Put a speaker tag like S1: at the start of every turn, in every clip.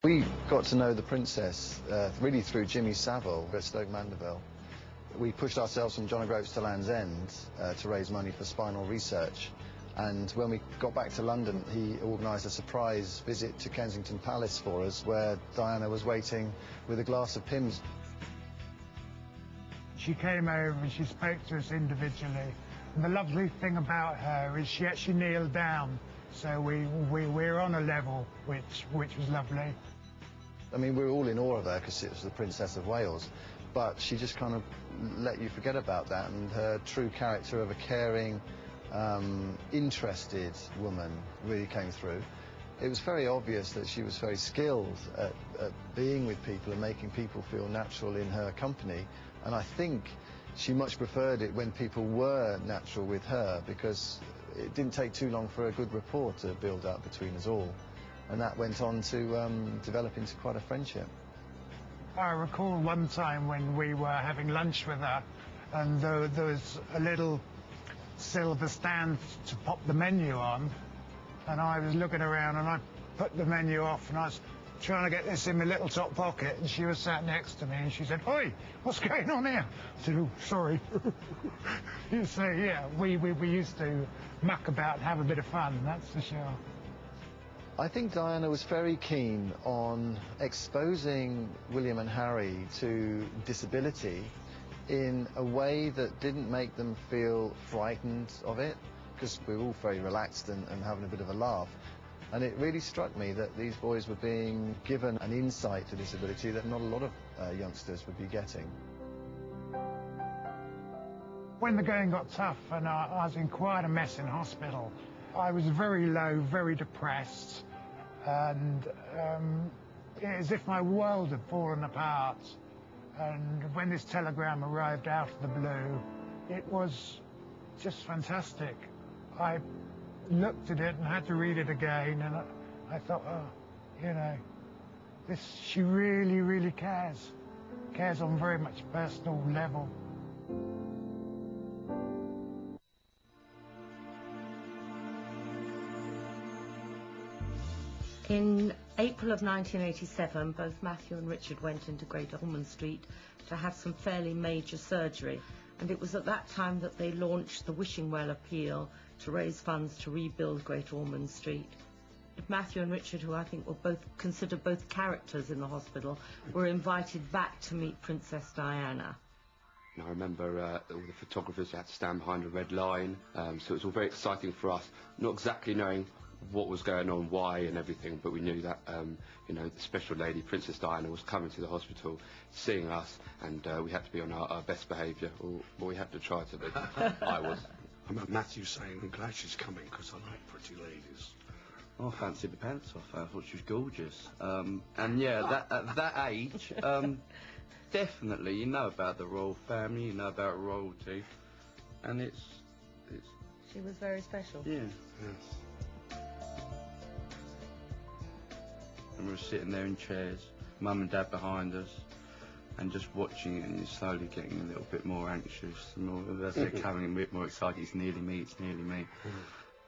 S1: We got to know the princess really through Jimmy Savile at Stoke Mandeville. We pushed ourselves from John O'Groats to Land's End to raise money for spinal research. And when we got back to London, he organised a surprise visit to Kensington Palace for us, where Diana was waiting with a glass of Pimm's.
S2: She came over and she spoke to us individually. And the lovely thing about her is she actually kneeled down. So we were on a level, which was lovely.
S1: I mean, we were all in awe of her because it was the Princess of Wales, but she just kind of let you forget about that, and her true character of a caring, interested woman really came through. It was very obvious that she was very skilled at being with people and making people feel natural in her company, and I think she much preferred it when people were natural with her, because it didn't take too long for a good rapport to build up between us all. And that went on to develop into quite a friendship.
S2: I recall one time when we were having lunch with her, and there was a little silver stand to pop the menu on, and I was looking around and I put the menu off and I was trying to get this in my little top pocket, and she was sat next to me and she said, "Oi, what's going on here?" I said, "Oh, sorry." So yeah, we used to muck about and have a bit of fun, that's for sure.
S1: I think Diana was very keen on exposing William and Harry to disability in a way that didn't make them feel frightened of it, because we were all very relaxed and having a bit of a laugh. And it really struck me that these boys were being given an insight to disability that not a lot of youngsters would be getting.
S2: When the going got tough and I was in quite a mess in hospital, I was very low, very depressed, and as if my world had fallen apart. And when this telegram arrived out of the blue, it was just fantastic. I looked at it and had to read it again, and I thought, oh, you know, she really, really cares on a very much personal level.
S3: In April of 1987, both Matthew and Richard went into Great Ormond Street to have some fairly major surgery, and it was at that time that they launched the Wishing Well appeal to raise funds to rebuild Great Ormond Street. Matthew and Richard, who I think were both considered both characters in the hospital, were invited back to meet Princess Diana.
S4: And I remember all the photographers had to stand behind a red line, so it was all very exciting for us, not exactly knowing what was going on, why and everything, but we knew that you know, the special lady, Princess Diana, was coming to the hospital, seeing us, and we had to be on our best behaviour, or we had to try to be. I was.
S5: I remember Matthew saying, "I'm glad she's coming because I like pretty ladies."
S6: I fancied the pants off her. I thought she was gorgeous. And yeah, at that age, definitely, you know about the royal family, you know about royalty, and it's.
S3: She was very special.
S6: Yeah.
S5: Yes.
S6: And we were sitting there in chairs, Mum and Dad behind us, and just watching it, and you're slowly getting a little bit more anxious, and as they're coming a bit more excited, it's nearly me, it's nearly me.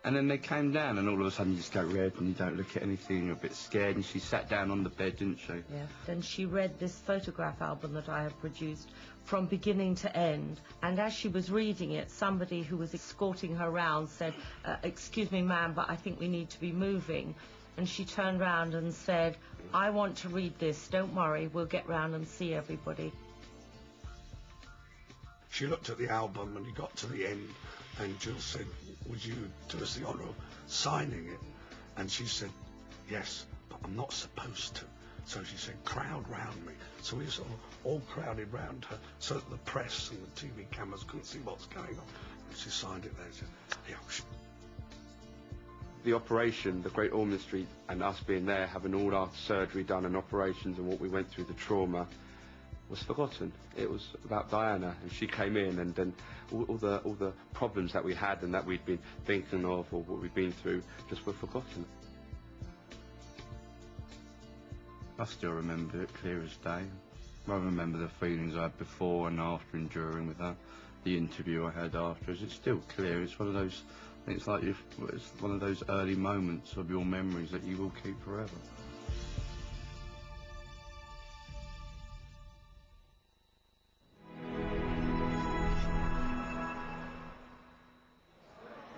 S6: And then they came down, and all of a sudden you just go red, and you don't look at anything, and you're a bit scared, and she sat down on the bed, didn't she?
S3: Yeah, and she read this photograph album that I have produced from beginning to end, and as she was reading it, somebody who was escorting her round said, "Excuse me, ma'am, but I think we need to be moving." And she turned round and said, "I want to read this, don't worry, we'll get round and see everybody."
S5: She looked at the album and he got to the end, and Jill said, "Would you do us the honour of signing it?" And she said, "Yes, but I'm not supposed to." So she said, "Crowd round me." So we sort of all crowded round her so that the press and the TV cameras couldn't see what's going on. And she signed it there and said, "Yeah."
S4: The operation, the Great Ormond Street, and us being there, having all our surgery done and operations and what we went through, the trauma, was forgotten. It was about Diana, and she came in, and then all the problems that we had and that we'd been thinking of or what we'd been through just were forgotten.
S6: I still remember it clear as day. I remember the feelings I had before and after and during with her, the interview I had after. It's still clear. It's one of those. It's like it's one of those early moments of your memories that you will keep forever.